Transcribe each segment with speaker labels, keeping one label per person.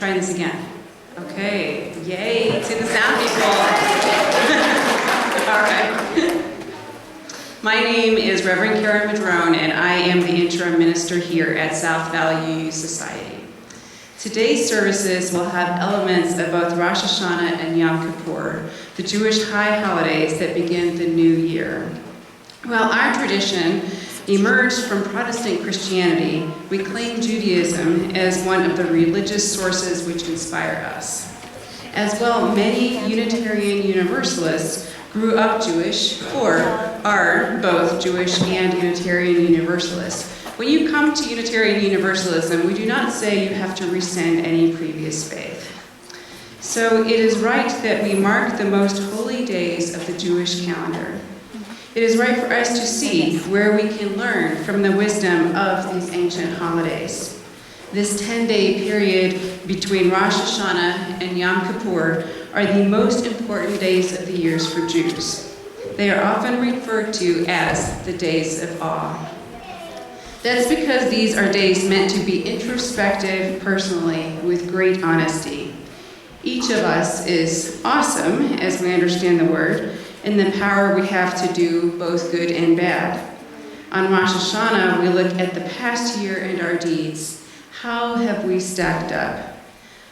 Speaker 1: Try this again. Okay, yay to the sound people. All right. My name is Reverend Madrone, and I am the interim minister here at South Valley UU Society. Today's services will have elements of both Rosh Hashanah and Yom Kippur, the Jewish high holidays that begin the new year. While our tradition emerged from Protestant Christianity, we claim Judaism as one of the religious sources which inspire us. As well, many Unitarian Universalists grew up Jewish or are both Jewish and Unitarian Universalists. When you come to Unitarian Universalism, we do not say you have to rescind any previous faith. So it is right that we mark the most holy days of the Jewish calendar. It is right for us to see where we can learn from the wisdom of these ancient holidays. This 10-day period between Rosh Hashanah and Yom Kippur are the most important days of the years for Jews. They are often referred to as the days of awe. That's because these are days meant to be introspective personally with great honesty. Each of us is awesome, as we understand the word, in the power we have to do both good and bad. On Rosh Hashanah, we look at the past year and our deeds. How have we stacked up?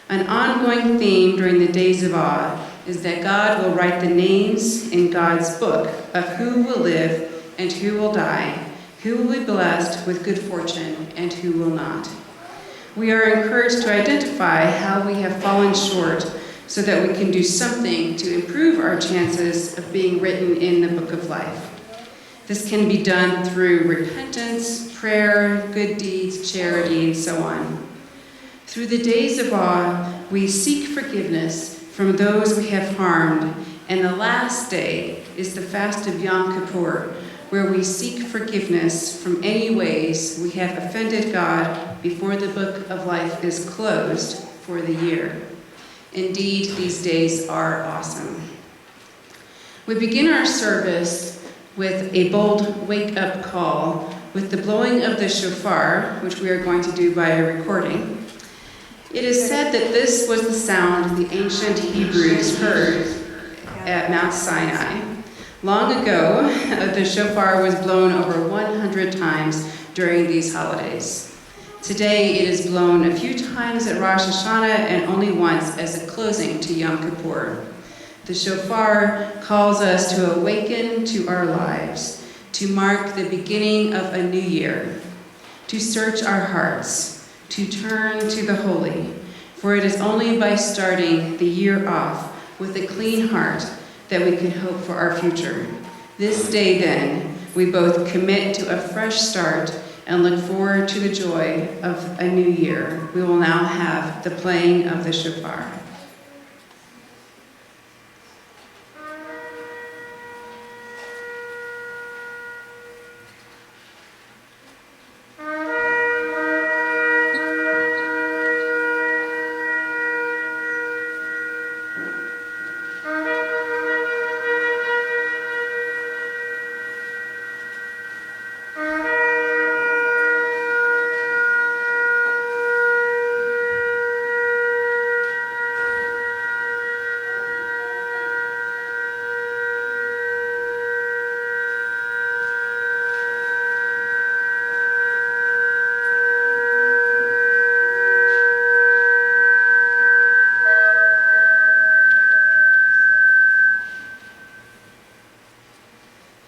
Speaker 1: An ongoing theme during the days of awe is that God will write the names in God's book of who will live and who will die, who will be blessed with good fortune and who will not. We are encouraged to identify how we have fallen short so that we can do something to improve our chances of being written in the book of life. This can be done through repentance, prayer, good deeds, charity, and so on. Through the days of awe, we seek forgiveness from those we have harmed, and the last day is the fast of Yom Kippur, where we seek forgiveness from any ways we have offended God before the book of life is closed for the year. Indeed, these days are awesome. We begin our service with a bold wake-up call with the blowing of the shofar, which we are going to do by a recording. It is said that this was the sound the ancient Hebrews heard at Mount Sinai. Long ago, the shofar was blown over 100 times during these holidays. Today, it is blown a few times at Rosh Hashanah and only once as a closing to Yom Kippur. The shofar calls us to awaken to our lives, to mark the beginning of a new year, to search our hearts, to turn to the holy, for it is only by starting the year off with a clean heart that we can hope for our future. This day, then, we both commit to a fresh start and look forward to the joy of a new year. We will now have the playing of the shofar.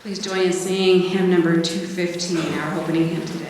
Speaker 1: Please join in singing hymn number 215, our opening hymn today.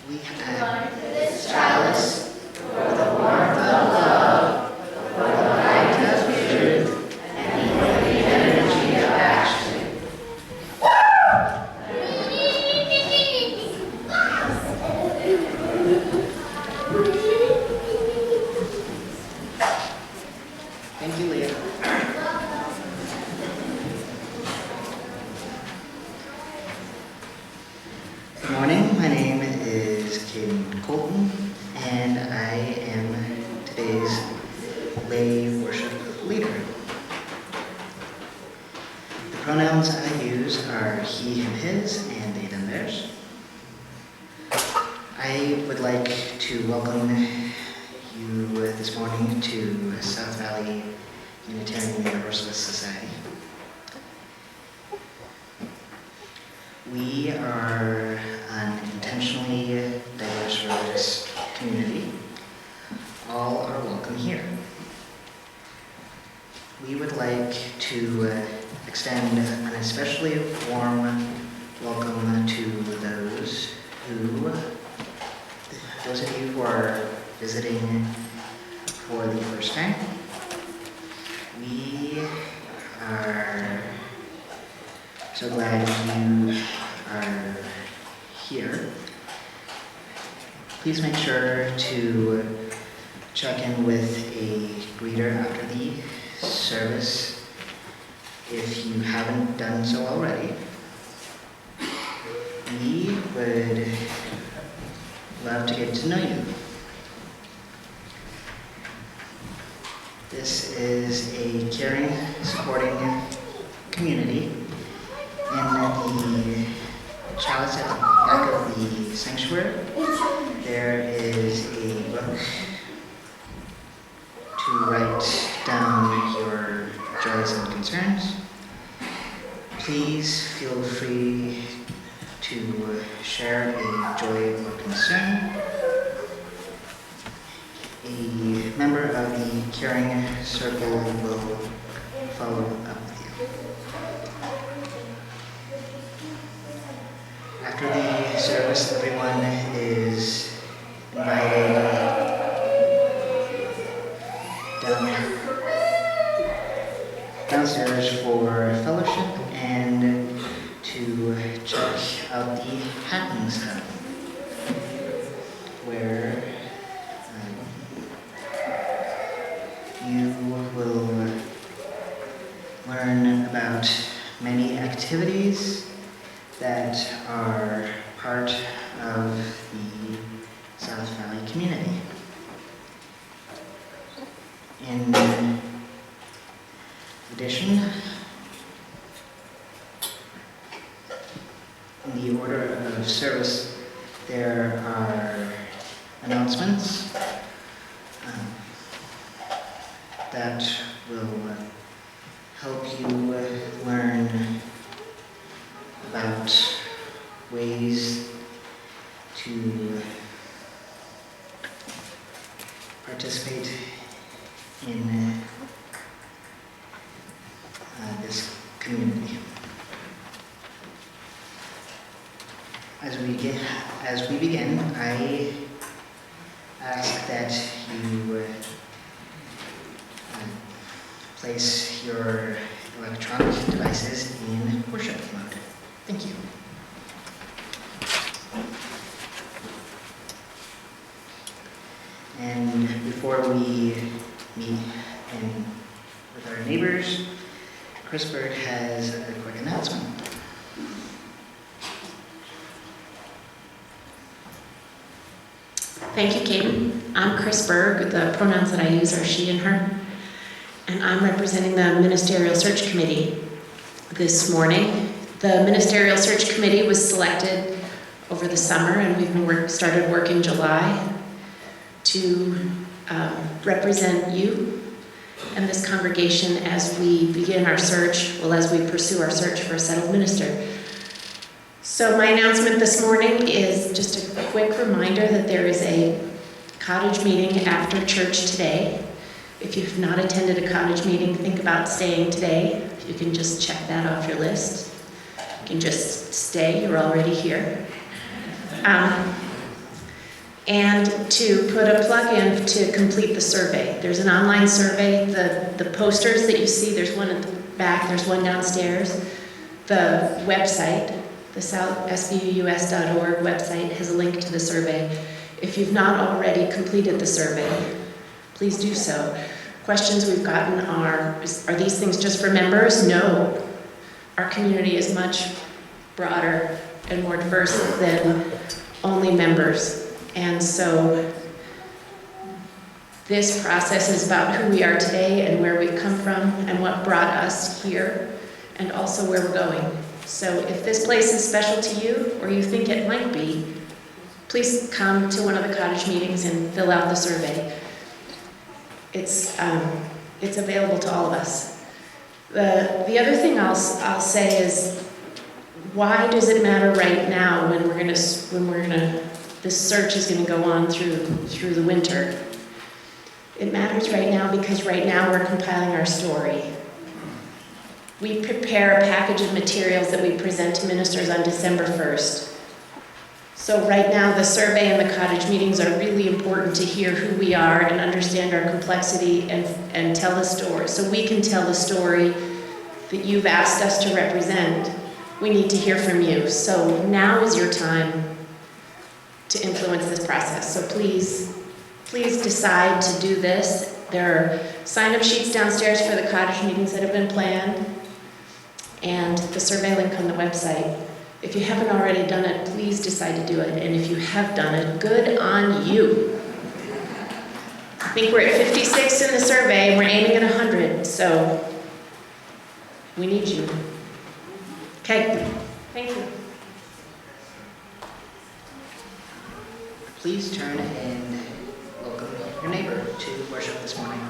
Speaker 2: We add this chalice for the warmth of love, for the light of truth, and for the energy of action. Thank you, Leah. Good morning. My name is Caden Colton, and I am today's lay worship leader. The pronouns I use are he, him, his, and they, them, theirs. I would like to welcome you this morning to South Valley Unitarian Universalist Society. We are an intentionally diverse religious community. All are welcome here. We would like to extend an especially warm welcome to those of you who are visiting for the first time. We are so glad you are here. Please make sure to check in with a greeter after the service if you haven't done so already. We would love to get to know you. This is a caring, supporting community. In the chalice at the back of the sanctuary, there is a book to write down your joys and concerns. Please feel free to share a joy or concern. A member of the caring circle will follow up with you. After the service, everyone is invited downstairs for fellowship and to check out the happenings hub, where you will learn about many activities that are part of the South Valley community. In addition, in the order of service, there are announcements that will help you learn about ways to participate in this community. As we begin, I ask that you place your electronic devices in worship mode. Thank you. And before we meet with our neighbors, Chris Berg has a quick announcement.
Speaker 3: Thank you, Caden. I'm Chris Berg. The pronouns that I use are she and her. And I'm representing the Ministerial Search Committee this morning. The Ministerial Search Committee was selected over the summer, and we've started work in July to represent you and this congregation as we begin our search, as we pursue our search for a settled minister. So my announcement this morning is just a quick reminder that there is a cottage meeting after church today. If you've not attended a cottage meeting, think about staying today. You can just check that off your list. You can just stay, you're already here. and to put a plug-in to complete the survey. There's an online survey. The posters that you see, there's one at the back, there's one downstairs. The website, the sbus.org website, has a link to the survey. If you've not already completed the survey, please do so. Questions we've gotten are these things just for members? No. Our community is much broader and more diverse than only members. And so this process is about who we are today and where we've come from and what brought us here and also where we're going. So if this place is special to you or you think it might be, please come to one of the cottage meetings and fill out the survey. It's available to all of us. The other thing I'll say is, why does it matter right now when this search is gonna go on through the winter? It matters right now because right now we're compiling our story. We prepare a package of materials that we present to ministers on December 1st. So right now the survey and the cottage meetings are really important to hear who we are and understand our complexity and tell a story. So we can tell the story that you've asked us to represent. We need to hear from you. So now is your time to influence this process. So please decide to do this. There are sign-up sheets downstairs for the cottage meetings that have been planned and the survey link on the website. If you haven't already done it, please decide to do it. And if you have done it, good on you. I think we're at 56 in the survey and we're aiming at 100, so we need you. Okay, thank you.
Speaker 2: Please turn and welcome your neighbor to worship this morning.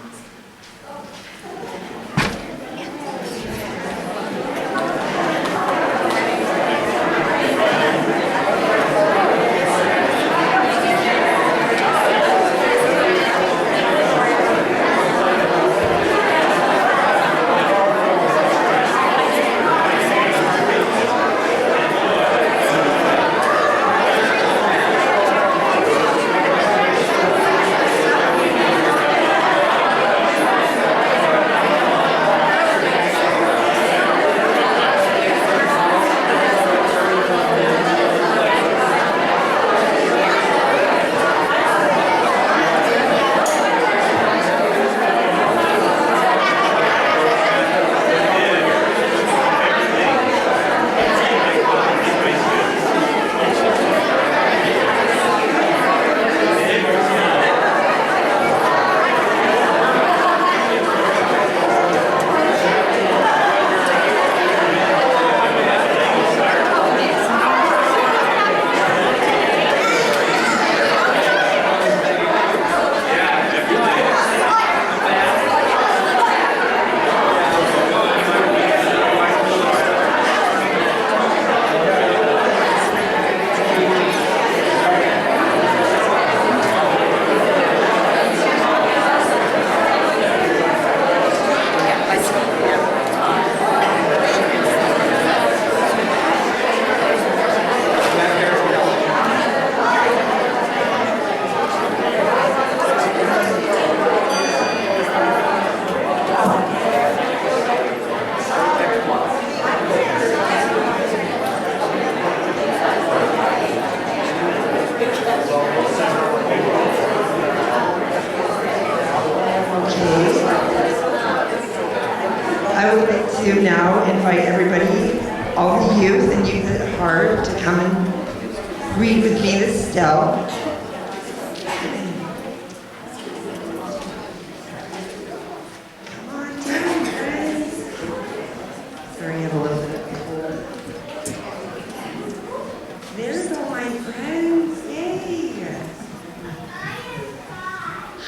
Speaker 4: I would like to now invite everybody, all the youth and youth at heart, to come and read with me the Stell. Come on down, friends. Sorry, I have a little bit of cold. There's all my friends. Yay!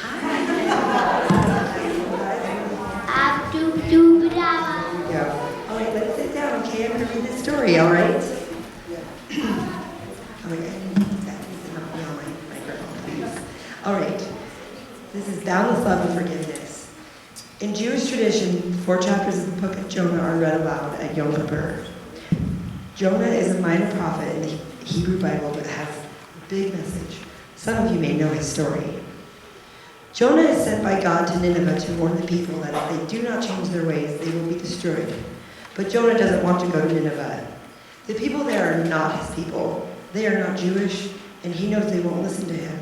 Speaker 4: Hi. Go. All right, let's sit down, okay? I'm going to read the story, all right? Oh my God, that is not me on my microphone, please. All right. This is Boundless Love and Forgiveness. In Jewish tradition, 4 chapters of the book of Jonah are read aloud at Yom Kippur. Jonah is a minor prophet in the Hebrew Bible but has a big message. Some of you may know his story. Jonah is sent by God to Nineveh to warn the people that if they do not change their ways, they will be destroyed. But Jonah doesn't want to go to Nineveh. The people there are not his people. They are not Jewish, and he knows they won't listen to him.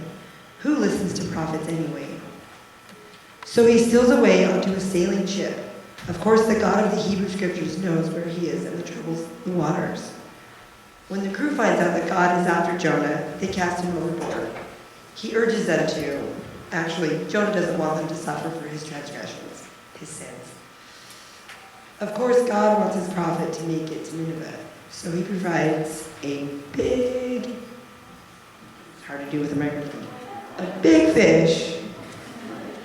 Speaker 4: Who listens to prophets anyway? So he steals away onto a sailing ship. Of course, the God of the Hebrew Scriptures knows where he is and troubles the waters. When the crew finds out that God is after Jonah, they cast him overboard. He urges them to. Actually, Jonah doesn't want them to suffer for his transgressions, his sins. Of course, God wants his prophet to make it to Nineveh, so he provides a big, it's hard to do with a microphone, a big fish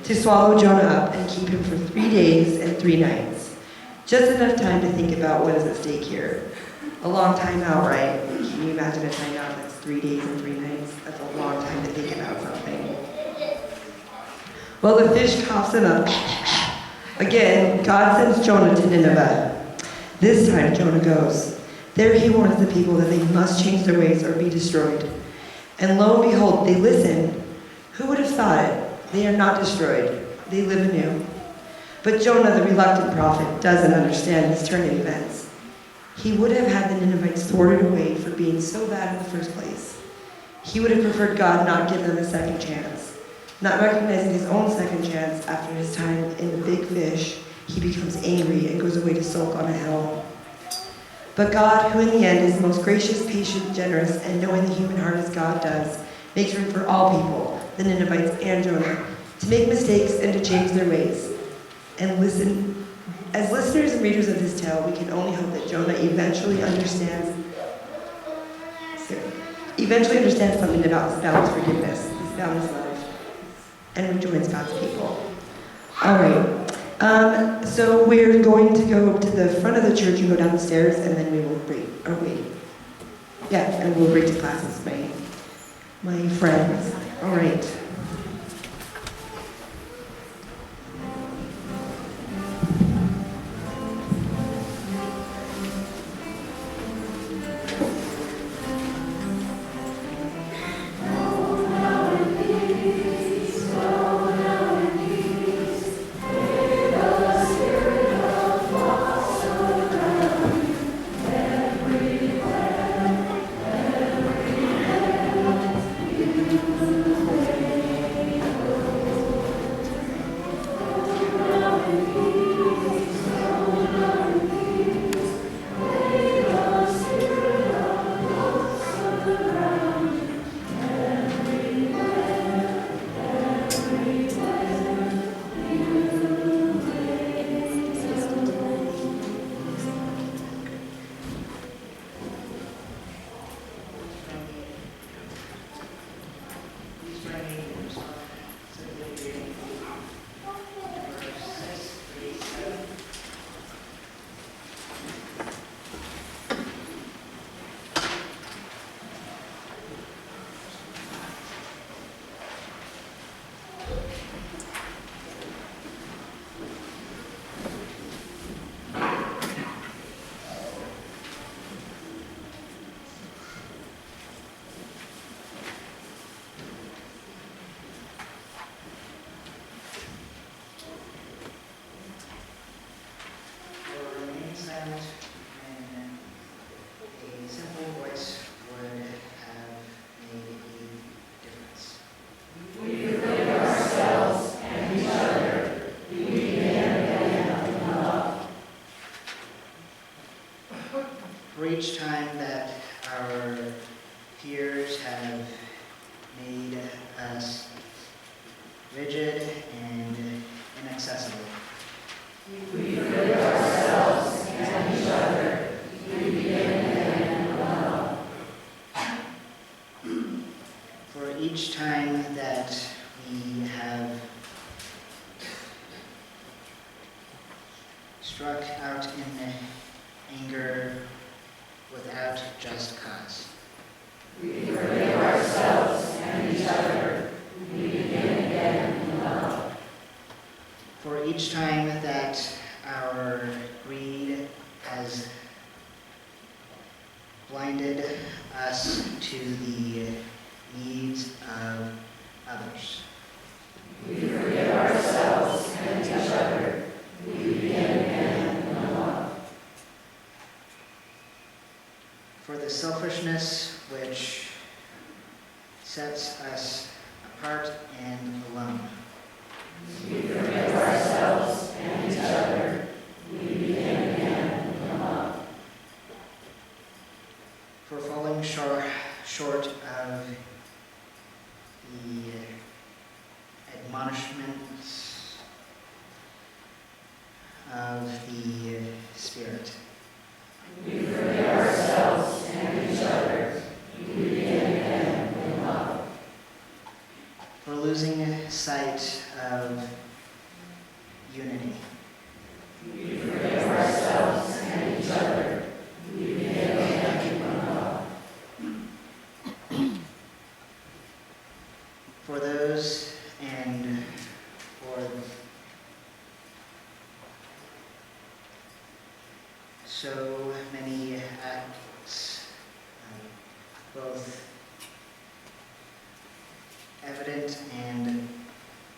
Speaker 4: to swallow Jonah up and keep him for 3 days and 3 nights. Just enough time to think about what is at stake here. A long time out, right? Can you imagine a time out that's 3 days and 3 nights? That's a long time to think about something. Well, the fish coughs him up. Again, God sends Jonah to Nineveh. This time, Jonah goes. There he warns the people that they must change their ways or be destroyed. And lo and behold, they listen. Who would have thought it? They are not destroyed. They live anew. But Jonah, the reluctant prophet, doesn't understand this turn in events. He would have had the Ninevites thwarted away for being so bad in the first place. He would have preferred God not give them a second chance. Not recognizing his own second chance after his time in the big fish, he becomes angry and goes away to sulk on a hill. But God, who in the end is most gracious, patient, generous, and knowing the human heart as God does, makes room for all people, the Ninevites and Jonah, to make mistakes and to change their ways. And listen, as listeners and readers of this tale, we can only hope that Jonah eventually understands something about his boundless forgiveness, his boundless love, and rejoins God's people. All right. So we're going to go to the front of the church and go down the stairs, and then we will and we'll break to classes, my friends. All right.
Speaker 2: Each time that our peers have made us rigid and inaccessible. We forgive ourselves and each other. We begin again in love. For each time that we have struck out in anger without just cause. We forgive ourselves and each other. We begin again in love. For each time that our greed has blinded us to the needs of others.
Speaker 5: We forgive ourselves and each other. We begin again in love.
Speaker 2: For the selfishness which sets us apart and alone.
Speaker 5: We forgive ourselves and each other. We begin again in love.
Speaker 2: For falling short of the admonishments of the Spirit.
Speaker 5: We forgive ourselves and each other. We begin again in love.
Speaker 2: For losing sight of unity.
Speaker 5: We forgive ourselves and each other. We begin again in love.
Speaker 2: For those and for so many acts, both evident and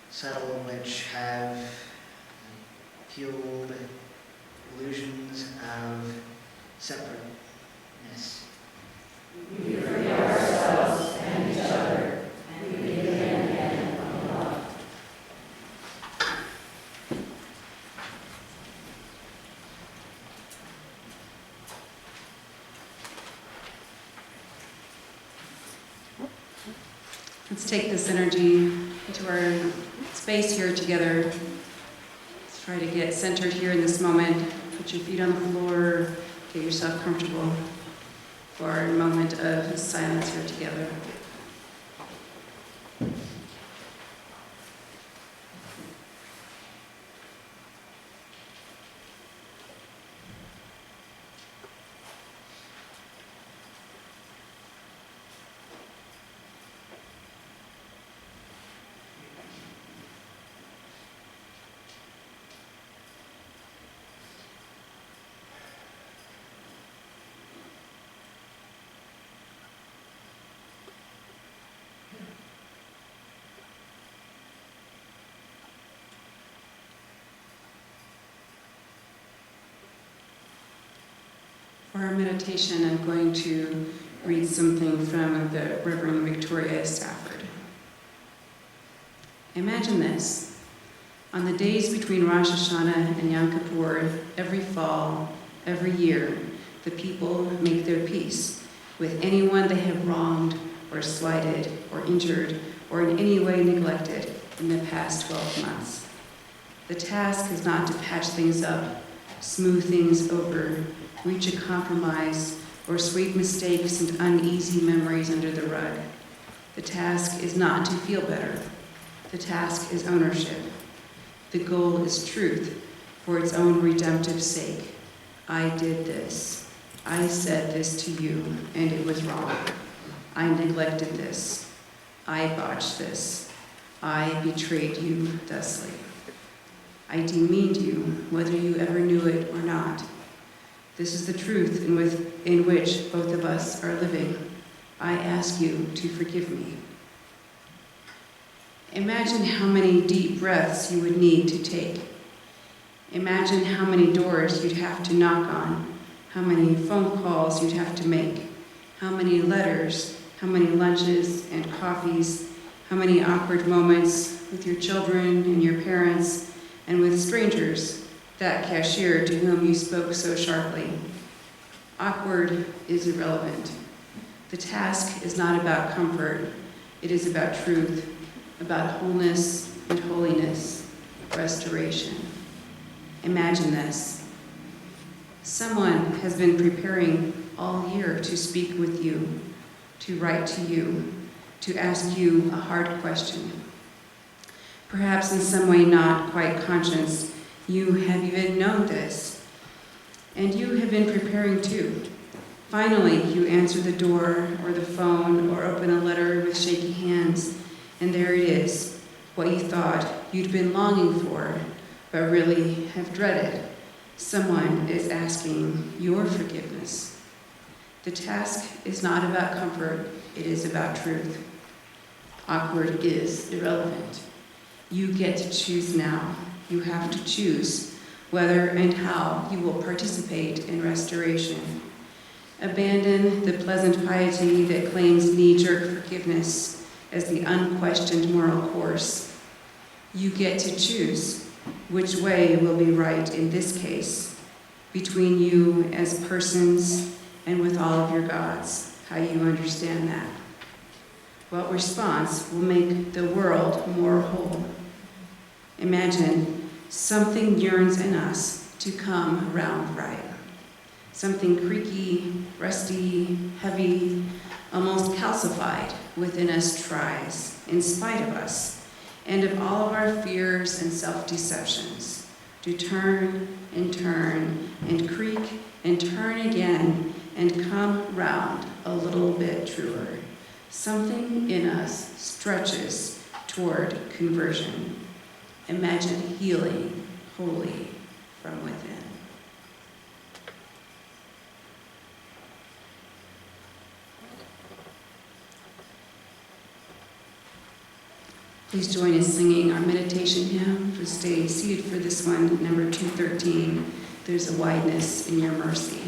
Speaker 2: subtle, which have fueled illusions of separateness.
Speaker 5: We forgive ourselves and each other. And we begin again in love.
Speaker 1: Let's take this energy into our space here together. Let's try to get centered here in this moment. Put your feet on the floor. Get yourself comfortable for our moment of silence here together. For our meditation, I'm going to read something from the Reverend Victoria Stafford. Imagine this. On the days between Rosh Hashanah and Yom Kippur, every fall, every year, the people make their peace with anyone they have wronged or slighted or injured or in any way neglected in the past 12 months. The task is not to patch things up, smooth things over, reach a compromise, or sweep mistakes and uneasy memories under the rug. The task is not to feel better. The task is ownership. The goal is truth for its own redemptive sake. I did this. I said this to you, and it was wrong. I neglected this. I botched this. I betrayed you thusly. I demeaned you, whether you ever knew it or not. This is the truth in which both of us are living. I ask you to forgive me. Imagine how many deep breaths you would need to take. Imagine how many doors you'd have to knock on, how many phone calls you'd have to make, how many letters, how many lunches and coffees, how many awkward moments with your children and your parents and with strangers, that cashier to whom you spoke so sharply. Awkward is irrelevant. The task is not about comfort. It is about truth, about wholeness and holiness, restoration. Imagine this. Someone has been preparing all year to speak with you, to write to you, to ask you a hard question. Perhaps in some way not quite conscious, you have even known this, and you have been preparing too. Finally, you answer the door or the phone or open a letter with shaky hands, and there it is, what you thought you'd been longing for, but really have dreaded. Someone is asking your forgiveness. The task is not about comfort, it is about truth. Awkward is irrelevant. You get to choose now. You have to choose whether and how you will participate in restoration. Abandon the pleasant piety that claims knee-jerk forgiveness as the unquestioned moral course. You get to choose which way will be right in this case, between you as persons and with all of your gods, how you understand that. What response will make the world more whole? Imagine something yearns in us to come around right. Something creaky, rusty, heavy, almost calcified within us tries, in spite of us, and of all of our fears and self-deceptions, to turn and creak and turn again and come round a little bit truer. Something in us stretches toward conversion. Imagine healing wholly from within. Please join us singing our meditation hymn. Please stay seated for this one, number 213. There's a wideness in your mercy.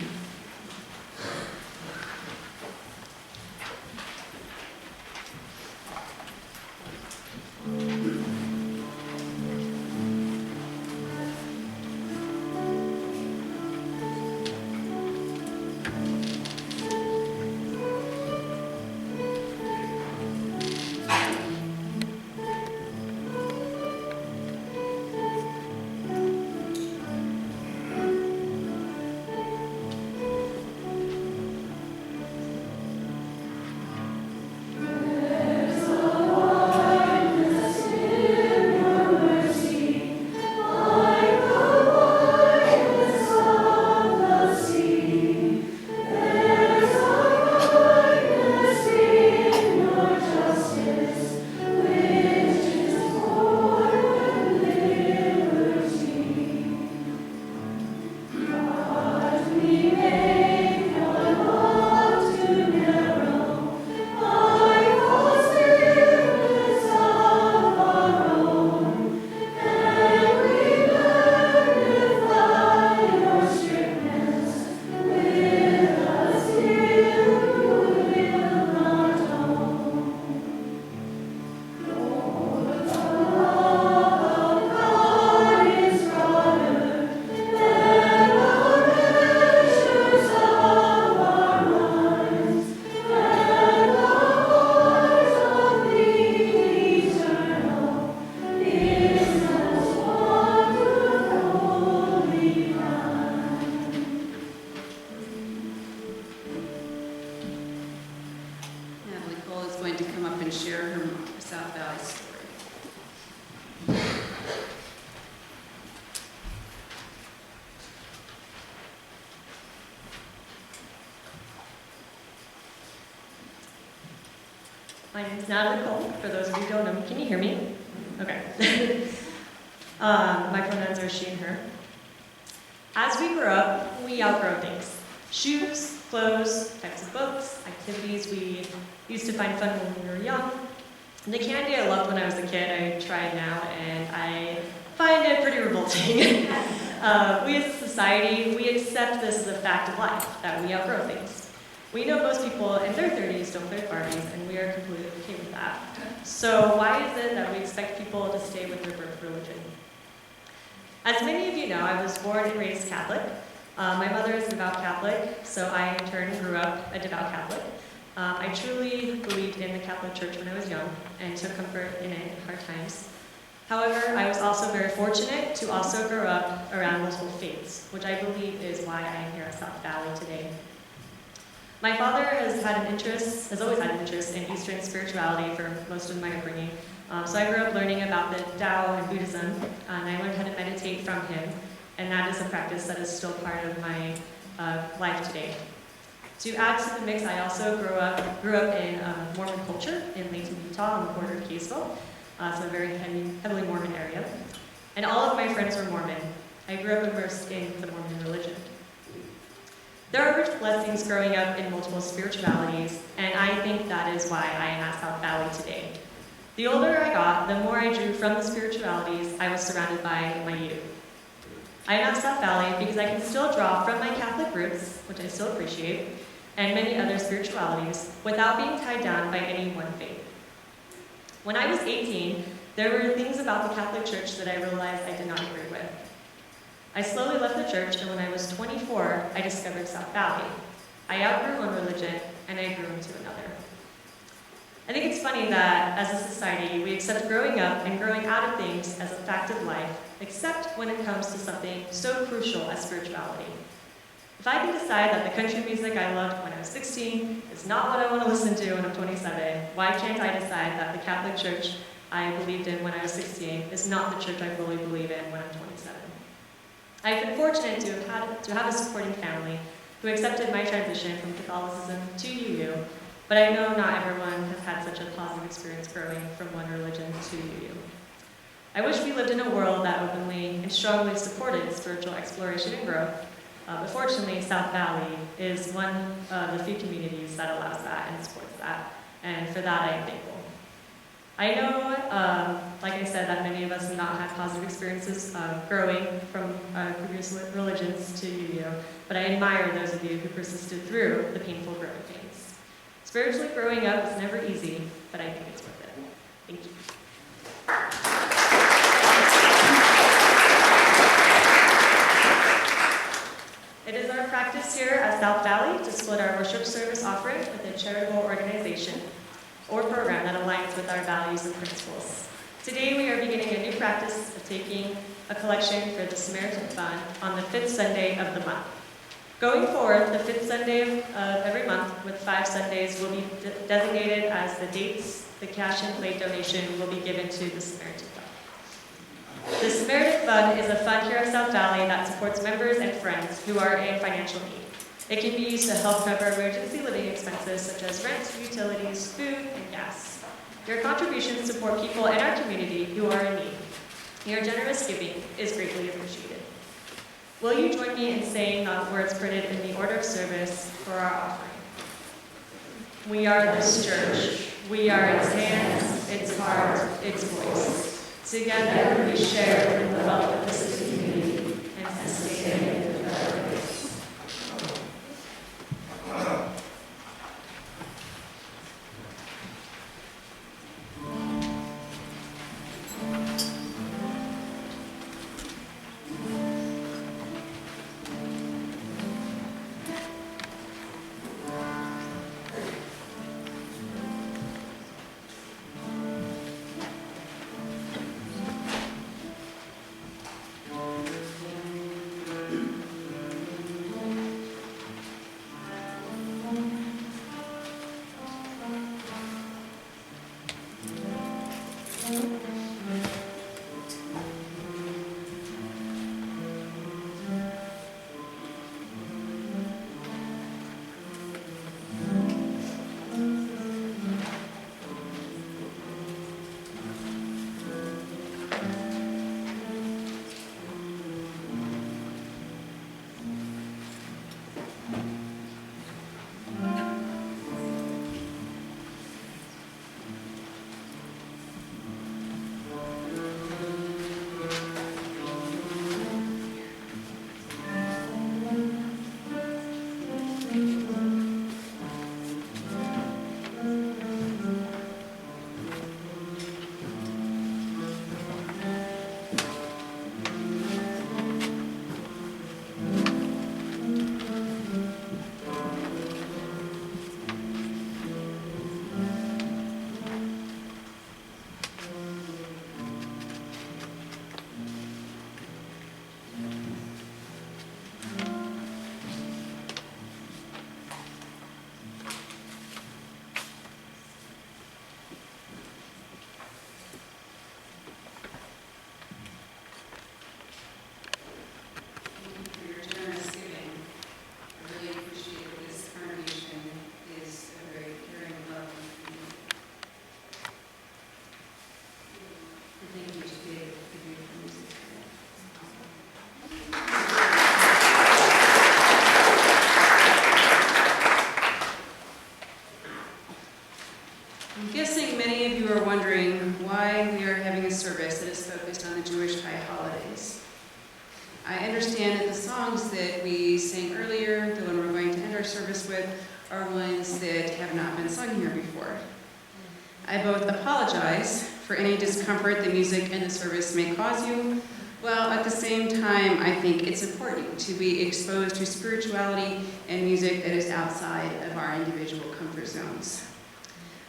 Speaker 6: My name is Natalie Cole. For those of you who don't know me, can you hear me? Okay. My pronouns are she and her. As we grow up, we outgrow things. Shoes, clothes, types of books, activities we used to find fun when we were young. The candy I loved when I was a kid, I try it now, and I find it pretty revolting. We as a society, we accept this as a fact of life, that we outgrow things. We know most people in their 30s don't throw parties, and we are completely okay with that. So why is it that we expect people to stay with their birth religion? As many of you know, I was born and raised Catholic. My mother is a devout Catholic, so I in turn grew up a devout Catholic. I truly believed in the Catholic Church when I was young and took comfort in it in hard times. However, I was also very fortunate to also grow up around multiple faiths, which I believe is why I am here at South Valley today. My father has always had an interest in Eastern spirituality for most of my upbringing. So I grew up learning about the Tao and Buddhism, and I learned how to meditate from him, and that is a practice that is still part of my life today. To add to the mix, I also grew up in Mormon culture in Layton, Utah, on the border of Kaysville, so a very heavily Mormon area. And all of my friends were Mormon. I grew up immersed in the Mormon religion. There are rich blessings growing up in multiple spiritualities, and I think that is why I am at South Valley today. The older I got, the more I drew from the spiritualities I was surrounded by in my youth. I am at South Valley because I can still draw from my Catholic roots, which I still appreciate, and many other spiritualities, without being tied down by any one faith. When I was 18, there were things about the Catholic Church that I realized I did not agree with. I slowly left the church, and when I was 24, I discovered South Valley. I outgrew one religion, and I grew into another. I think it's funny that, as a society, we accept growing up and growing out of things as a fact of life, except when it comes to something so crucial as spirituality. If I can decide that the country music I loved when I was 16 is not what I want to listen to when I'm 27, why can't I decide that the Catholic Church I believed in when I was 16 is not the church I fully believe in when I'm 27? I've been fortunate to have a supporting family who accepted my transition from Catholicism to UU, but I know not everyone has had such a positive experience growing from one religion to UU. I wish we lived in a world that openly and strongly supported spiritual exploration and growth, but fortunately, South Valley is one of the few communities that allows that and supports that, and for that I am thankful. I know, like I said, that many of us have not had positive experiences growing from previous religions to UU, but I admire those of you who persisted through the painful growing pains. Spiritually growing up is never easy, but I think it's worth it. Thank you. It is our practice here at South Valley to split our worship service offering with a charitable organization or program that aligns with our values and principles. Today we are beginning a new practice of taking a collection for the Samaritan Fund on the 5th Sunday of the month. Going forward, the 5th Sunday of every month, with 5 Sundays, will be designated as the dates the cash and plate donation will be given to the Samaritan Fund. The Samaritan Fund is a fund here at South Valley that supports members and friends who are in financial need. It can be used to help cover emergency living expenses such as rent, utilities, food, and gas. Your contributions support people in our community who are in need. Your generous giving is greatly appreciated. Will you join me in saying the words printed in the order of service for our offering? We are this church. We are its hands, its heart, its voice. Together we share in the wealth of this community and sustain it with our grace.
Speaker 1: I'm guessing many of you are wondering why we are having a service that is focused on the Jewish high holidays. I understand that the songs that we sang earlier, the one we're going to end our service with, are ones that have not been sung here before. I both apologize for any discomfort the music and the service may cause you, while at the same time I think it's important to be exposed to spirituality and music that is outside of our individual comfort zones.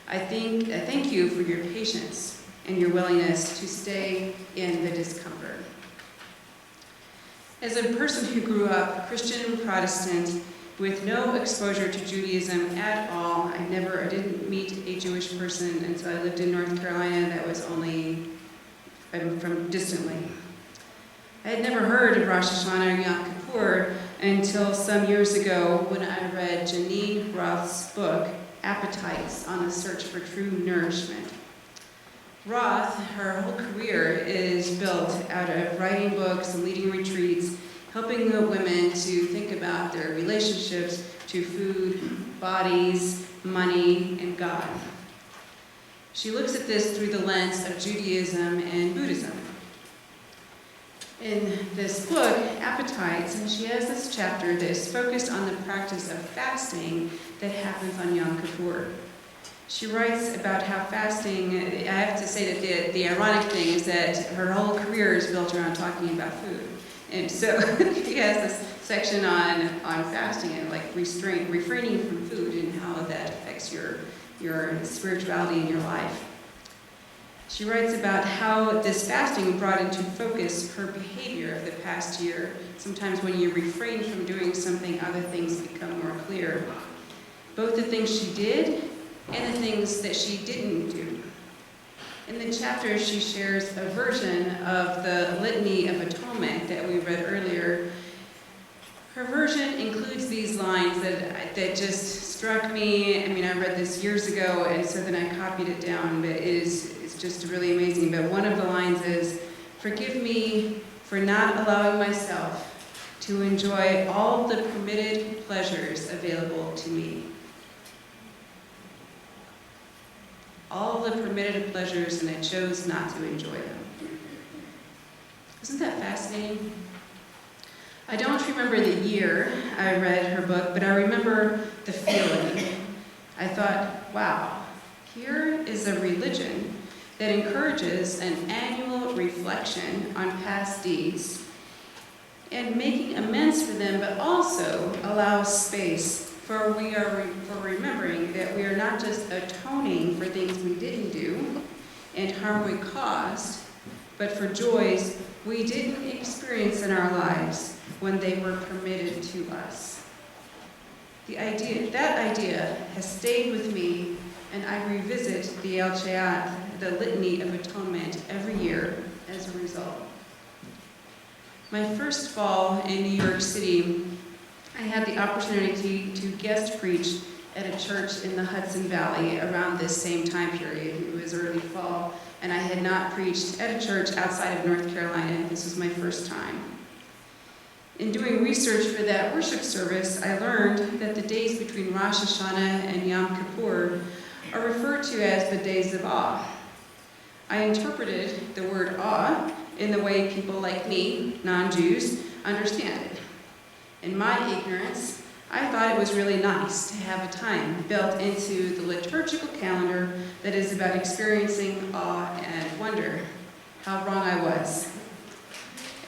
Speaker 1: I thank you for your patience and your willingness to stay in the discomfort. As a person who grew up Christian Protestant with no exposure to Judaism at all, I didn't meet a Jewish person until I lived in North Carolina that was only from distantly. I had never heard of Rosh Hashanah or Yom Kippur until some years ago when I read Janine Roth's book, Appetites on the Search for True Nourishment. Roth, her whole career is built out of writing books and leading retreats, helping the women to think about their relationships to food, bodies, money, and God. She looks at this through the lens of Judaism and Buddhism. In this book, Appetites, she has this chapter that is focused on the practice of fasting that happens on Yom Kippur. She writes about how fasting, I have to say that the ironic thing is that her whole career is built around talking about food. And so she has this section on fasting and like refraining from food and how that affects your spirituality in your life. She writes about how this fasting brought into focus her behavior of the past year. Sometimes when you refrain from doing something, other things become more clear. Both the things she did and the things that she didn't do. In the chapter, she shares a version of the Litany of Atonement that we read earlier. Her version includes these lines that just struck me. I mean, I read this years ago, and so then I copied it down, but it's just really amazing. But one of the lines is, "Forgive me for not allowing myself to enjoy all the permitted pleasures available to me." All the permitted pleasures, and I chose not to enjoy them. Isn't that fascinating? I don't remember the year I read her book, but I remember the feeling. I thought, wow, here is a religion that encourages an annual reflection on past deeds and making amends for them, but also allows space for remembering that we are not just atoning for things we didn't do and harm we caused, but for joys we didn't experience in our lives when they were permitted to us. That idea has stayed with me, and I revisit the Litany of Atonement every year as a result. My first fall in New York City, I had the opportunity to guest preach at a church in the Hudson Valley around this same time period. It was early fall, and I had not preached at a church outside of North Carolina. This was my first time. In doing research for that worship service, I learned that the days between Rosh Hashanah and Yom Kippur are referred to as the days of awe. I interpreted the word awe in the way people like me, non-Jews, understand it. In my ignorance, I thought it was really nice to have a time built into the liturgical calendar that is about experiencing awe and wonder. How wrong I was.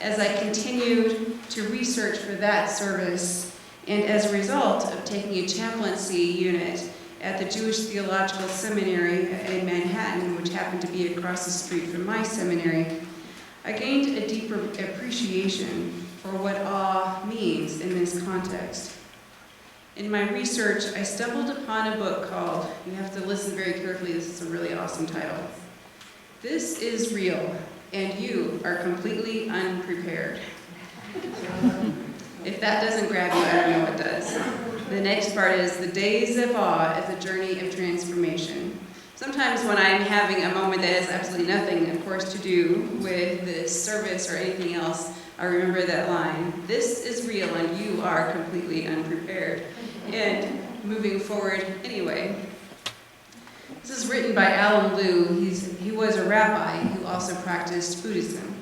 Speaker 1: As I continued to research for that service, and as a result of taking a chaplaincy unit at the Jewish Theological Seminary in Manhattan, which happened to be across the street from my seminary, I gained a deeper appreciation for what awe means in this context. In my research, I stumbled upon a book called, you have to listen very carefully, this is a really awesome title, "This is Real, and You Are Completely Unprepared." If that doesn't grab you, I don't know what does. The next part is "The Days of Awe as a Journey of Transformation." Sometimes when I'm having a moment that has absolutely nothing, of course, to do with this service or anything else, I remember that line, "This is real and you are completely unprepared." And moving forward anyway. This is written written by Alan Liu. He was a rabbi who also practiced Buddhism.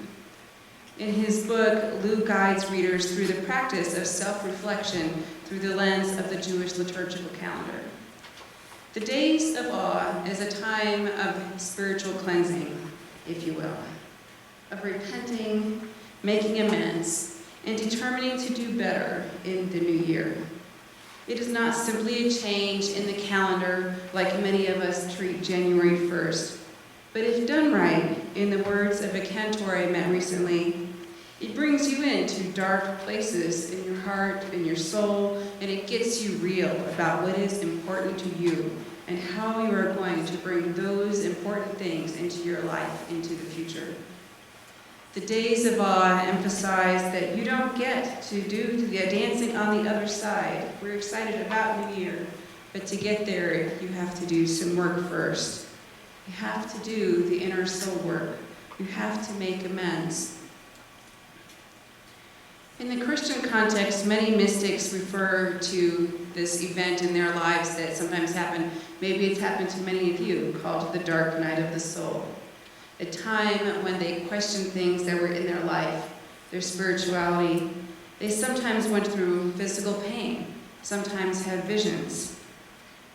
Speaker 1: In his book, Liu guides readers through the practice of self-reflection through the lens of the Jewish liturgical calendar. The Days of Awe is a time of spiritual cleansing, if you will, of repenting, making amends, and determining to do better in the new year. It is not simply a change in the calendar like many of us treat January 1st, but if done right, in the words of a cantor I met recently, it brings you into dark places in your heart and your soul, and it gets you real about what is important to you and how you are going to bring those important things into your life into the future. The Days of Awe emphasize that you don't get to do the dancing on the other side. We're excited about New Year, but to get there, you have to do some work first. You have to do the inner soul work. You have to make amends. In the Christian context, many mystics refer to this event in their lives that sometimes happen, maybe it's happened to many of you, called the dark night of the soul. A time when they questioned things that were in their life, their spirituality. They sometimes went through physical pain, sometimes had visions.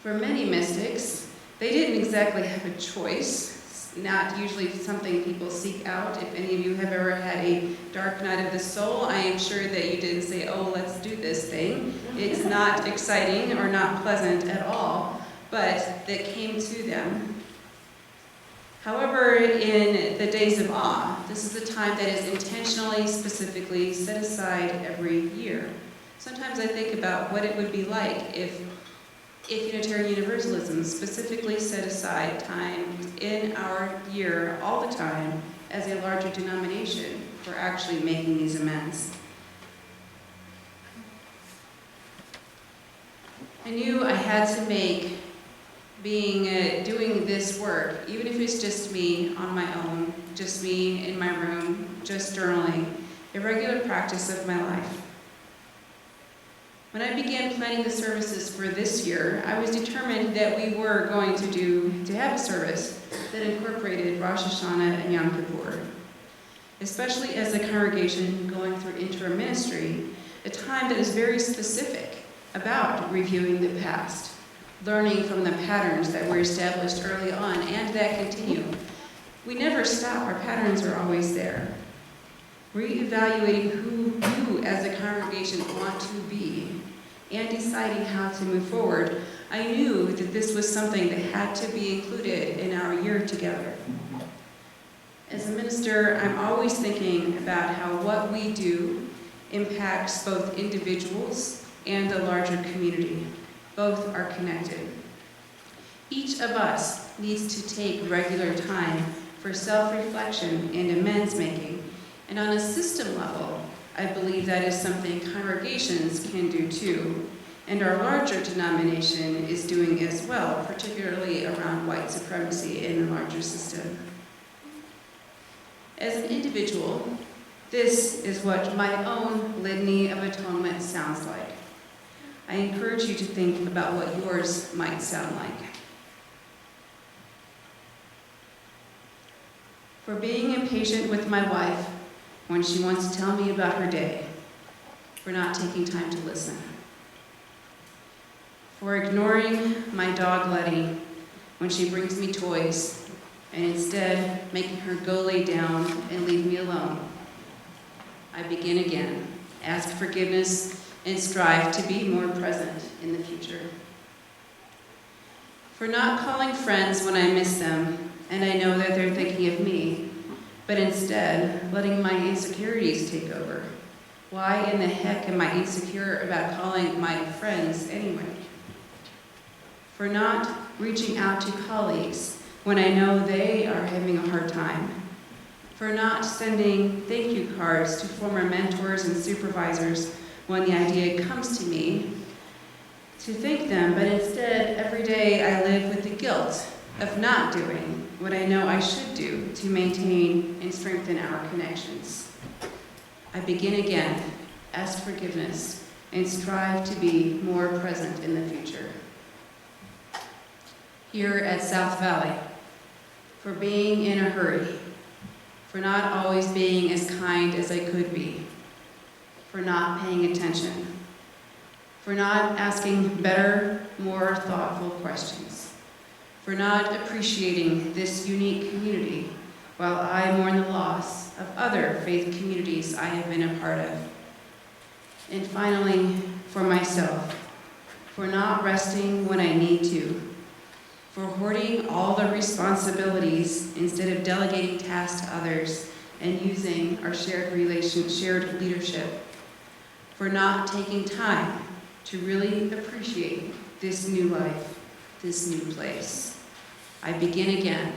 Speaker 1: For many mystics, they didn't exactly have a choice. Not usually something people seek out. If any of you have ever had a dark night of the soul, I am sure that you didn't say, oh, let's do this thing. It's not exciting or not pleasant at all, but that came to them. However, in the Days of Awe, this is a time that is intentionally, specifically set aside every year. Sometimes I think about what it would be like if Unitarian Universalism specifically set aside time in our year all the time as a larger denomination for actually making these amends. I knew I had to make doing this work, even if it's just me on my own, just me in my room, just journaling, a regular practice of my life. When I began planning the services for this year, I was determined that we were going to have a service that incorporated Rosh Hashanah and Yom Kippur, especially as a congregation going through interim ministry, a time that is very specific about reviewing the past, learning from the patterns that were established early on and that continue. We never stop, our patterns are always there. Reevaluating who you as a congregation want to be and deciding how to move forward, I knew that this was something that had to be included in our year together. As a minister, I'm always thinking about how what we do impacts both individuals and the larger community. Both are connected. Each of us needs to take regular time for self-reflection and amends making. And on a system level, I believe that is something congregations can do too. And our larger denomination is doing as well, particularly around white supremacy in the larger system. As an individual, this is what my own Litany of Atonement sounds like. I encourage you to think about what yours might sound like. For being impatient with my wife when she wants to tell me about her day, for not taking time to listen, for ignoring my dog Letty when she brings me toys and instead making her go lay down and leave me alone. I begin again, ask forgiveness, and strive to be more present in the future. For not calling friends when I miss them, and I know that they're thinking of me, but instead letting my insecurities take over. Why in the heck am I insecure about calling my friends anyway? For not reaching out to colleagues when I know they are having a hard time. For not sending thank you cards to former mentors and supervisors when the idea comes to me to thank them, but instead every day I live with the guilt of not doing what I know I should do to maintain and strengthen our connections. I begin again, ask forgiveness, and strive to be more present in the future. here at South Valley, for being in a hurry, for not always being as kind as I could be, for not paying attention, for not asking better, more thoughtful questions, for not appreciating this unique community while I mourn the loss of other faith communities I have been a part of. And finally, for myself, for not resting when I need to, for hoarding all the responsibilities instead of delegating tasks to others and using our shared leadership, for not taking time to really appreciate this new life, this new place. I begin again,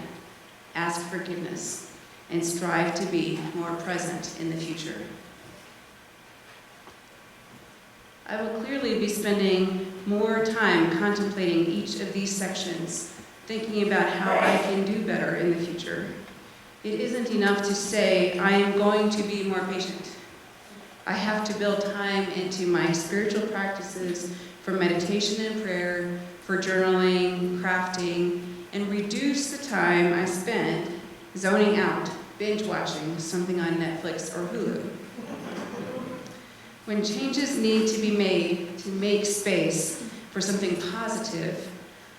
Speaker 1: ask forgiveness, and strive to be more present in the future. I will clearly be spending more time contemplating each of these sections, thinking about how I can do better in the future. It isn't enough to say, I am going to be more patient. I have to build time into my spiritual practices for meditation and prayer, for journaling, crafting, and reduce the time I spend zoning out, binge watching something on Netflix or Hulu. When changes need to be made to make space for something positive,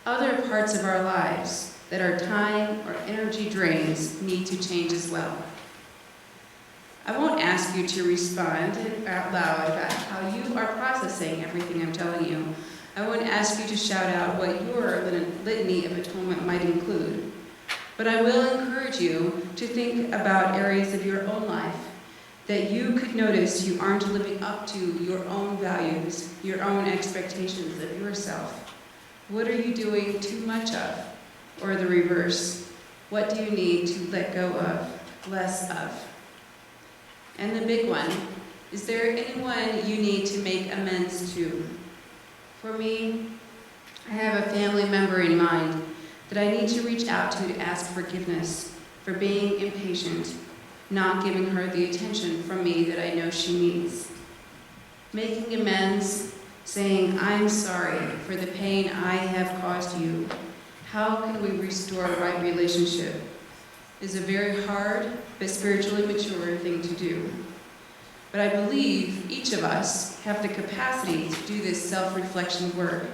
Speaker 1: other parts of our lives that are time or energy drains need to change as well. I won't ask you to respond out loud about how you are processing everything I'm telling you. I won't ask you to shout out what your litany of atonement might include. But I will encourage you to think about areas of your own life that you could notice you aren't living up to your own values, your own expectations of yourself. What are you doing too much of? Or the reverse, what do you need to let go of, less of? And the big one, is there anyone you need to make amends to? For me, I have a family member in mind that I need to reach out to ask forgiveness for being impatient, not giving her the attention from me that I know she needs. Making amends, saying, I'm sorry for the pain I have caused you. How can we restore a right relationship? Is a very hard but spiritually mature thing to do. But I believe each of us have the capacity to do this self-reflection work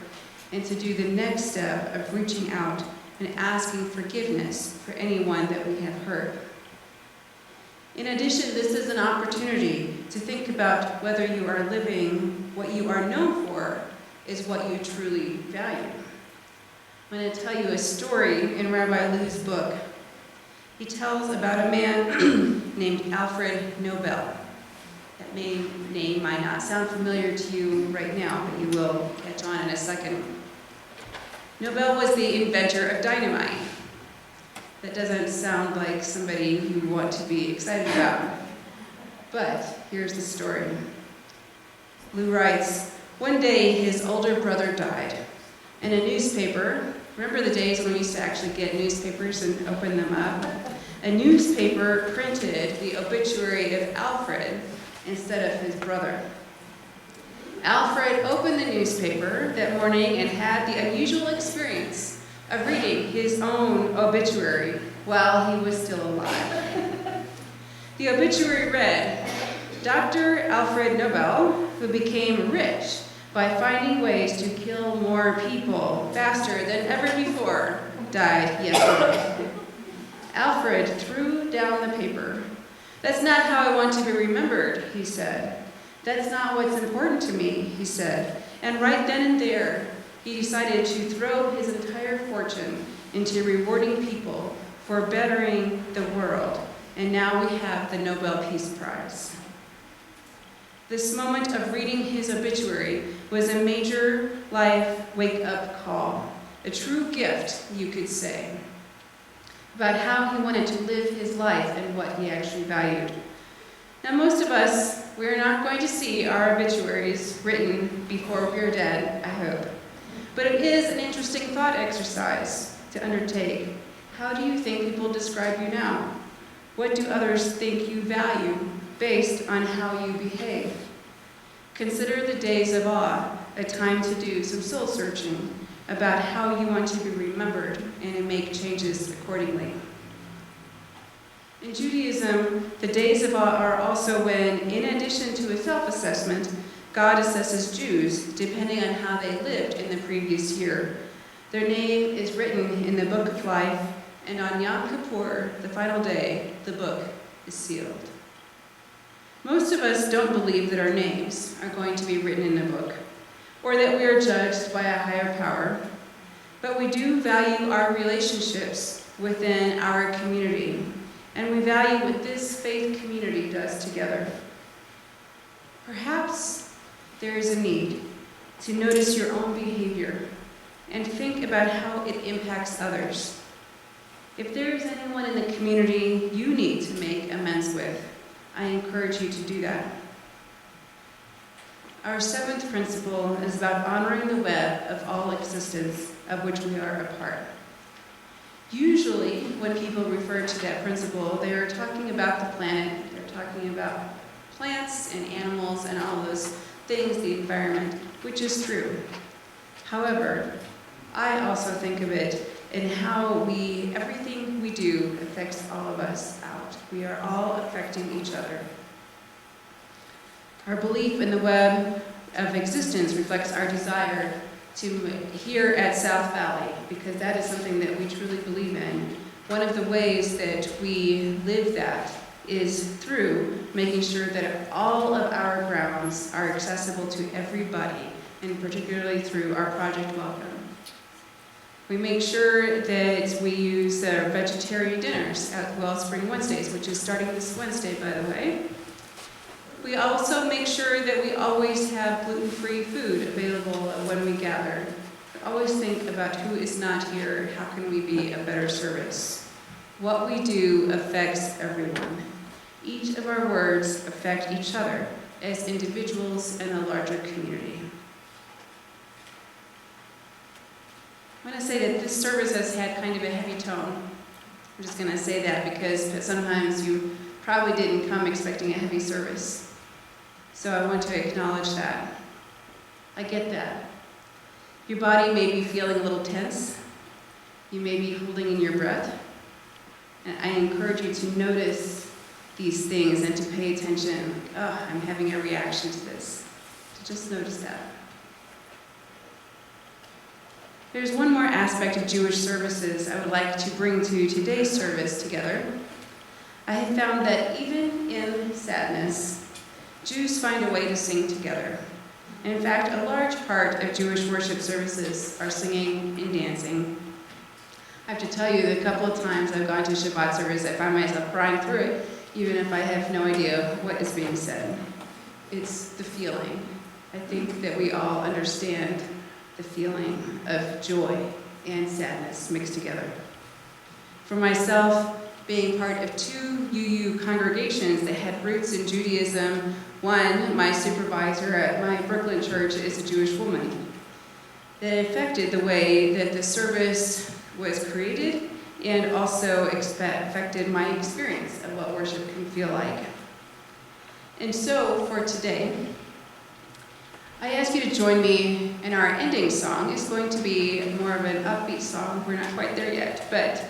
Speaker 1: and to do the next step of reaching out and asking forgiveness for anyone that we have hurt. In addition, this is an opportunity to think about whether you are living what you are known for is what you truly value. I'm going to tell you a story in Rabbi Lou's book. He tells about a man named Alfred Nobel. That name might not sound familiar to you right now, but you will catch on in a second. Nobel was the inventor of dynamite. That doesn't sound like somebody you want to be excited about. But here's the story. Lou writes, one day his older brother died, and a newspaper, remember the days when we used to actually get newspapers and open them up? A newspaper printed the obituary of Alfred instead of his brother. Alfred opened the newspaper that morning and had the unusual experience of reading his own obituary while he was still alive. The obituary read, Dr. Alfred Nobel, who became rich by finding ways to kill more people faster than ever before, died yesterday. Alfred threw down the paper. That's not how I want to be remembered, he said. That's not what's important to me, he said. And right then and there, he decided to throw his entire fortune into rewarding people for bettering the world. And now we have the Nobel Peace Prize. This moment of reading his obituary was a major life wake-up call, a true gift, you could say, about how he wanted to live his life and what he actually valued. Now, most of us, we're not going to see our obituaries written before we're dead, I hope. But it is an interesting thought exercise to undertake. How do you think people describe you now? What do others think you value based on how you behave? Consider the days of awe, a time to do some soul searching, about how you want to be remembered and to make changes accordingly. In Judaism, the days of awe are also when, in addition to a self-assessment, God assesses Jews depending on how they lived in the previous year. Their name is written in the book of life, and on Yom Kippur, the final day, the book is sealed. Most of us don't believe that our names are going to be written in the book, or that we are judged by a higher power, but we do value our relationships within our community, and we value what this faith community does together. Perhaps there is a need to notice your own behavior and think about how it impacts others. If there is anyone in the community you need to make amends with, I encourage you to do that. Our seventh principle is about honoring the web of all existence of which we are a part. Usually, when people refer to that principle, they are talking about the planet, they're talking about plants and animals and all those things, the environment, which is true. However, I also think of it in how everything we do affects all of us out. We are all affecting each other. Our belief in the web of existence reflects our desire to here at South Valley, because that is something that we truly believe in. One of the ways that we live that is through making sure that all of our grounds are accessible to everybody, and particularly through our Project Welcome. We make sure that we use vegetarian dinners at Wellspring Wednesdays, which is starting this Wednesday, by the way. We also make sure that we always have gluten-free food available when we gather. Always think about who is not here, how can we be a better service. What we do affects everyone. Each of our words affect each other as individuals and a larger community. I'm going to say that this service has had kind of a heavy tone. I'm just going to say that because sometimes you probably didn't come expecting a heavy service. So I want to acknowledge that. I get that. Your body may be feeling a little tense. You may be holding in your breath. And I encourage you to notice these things and to pay attention. Like, oh, I'm having a reaction to this. To just notice that. There's one more aspect of Jewish services I would like to bring to today's service together. I have found that even in sadness, Jews find a way to sing together. And in fact, a large part of Jewish worship services are singing and dancing. I have to tell you, the couple of times I've gone to Shabbat service, I find myself crying through it, even if I have no idea what is being said. It's the feeling. I think that we all understand the feeling of joy and sadness mixed together. For myself, being part of two UU congregations that had roots in Judaism, one, my supervisor at my Brooklyn church is a Jewish woman. That affected the way that the service was created and also affected my experience of what worship can feel like. And so for today, I ask you to join me in our ending song. It's going to be more of an upbeat song. We're not quite there yet, but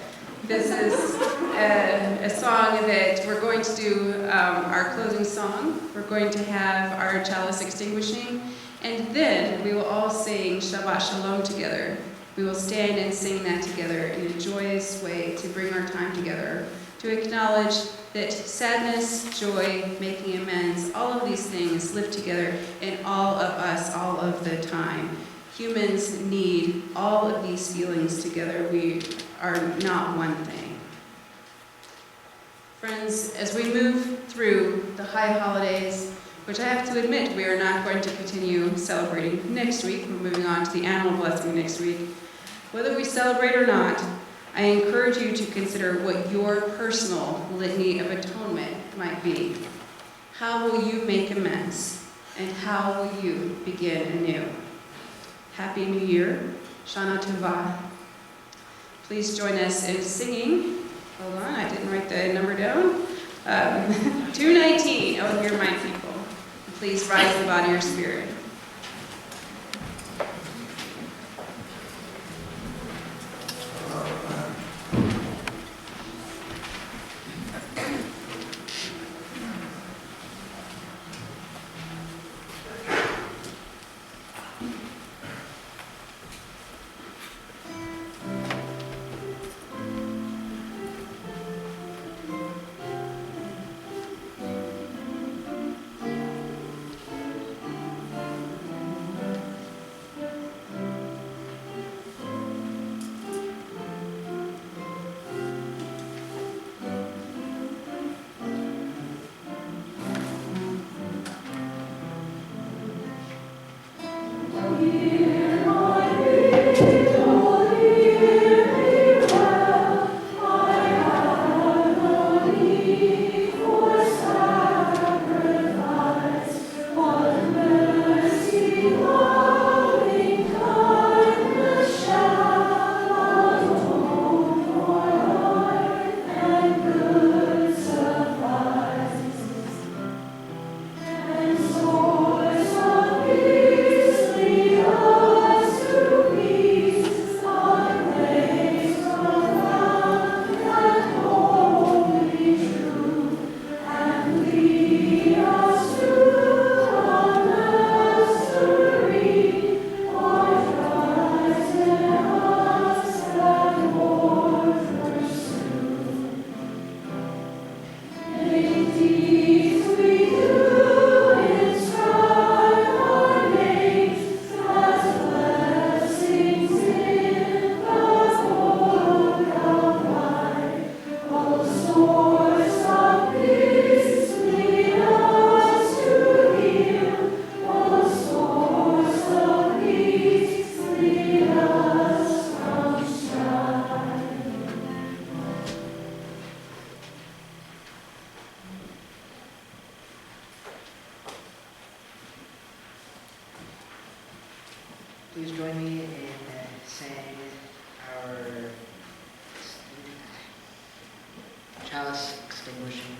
Speaker 1: this is a song that we're going to do our closing song. We're going to have our chalice extinguishing, and then we will all sing Shabbat Shalom together. We will stand and sing that together in a joyous way to bring our time together, to acknowledge that sadness, joy, making amends, all of these things live together in all of us all of the time. Humans need all of these feelings together. We are not one thing. Friends, as we move through the high holidays, which I have to admit we are not going to continue celebrating next week, we're moving on to the animal blessing next week. Whether we celebrate or not, I encourage you to consider what your personal litany of atonement might be. How will you make amends? And how will you begin anew? Happy New Year. Shana Tova. Please join us in singing. Hold on, I didn't write the number down. 219. Oh, hear my people. Please rise in body or spirit.
Speaker 2: please join me in saying our chalice extinguishing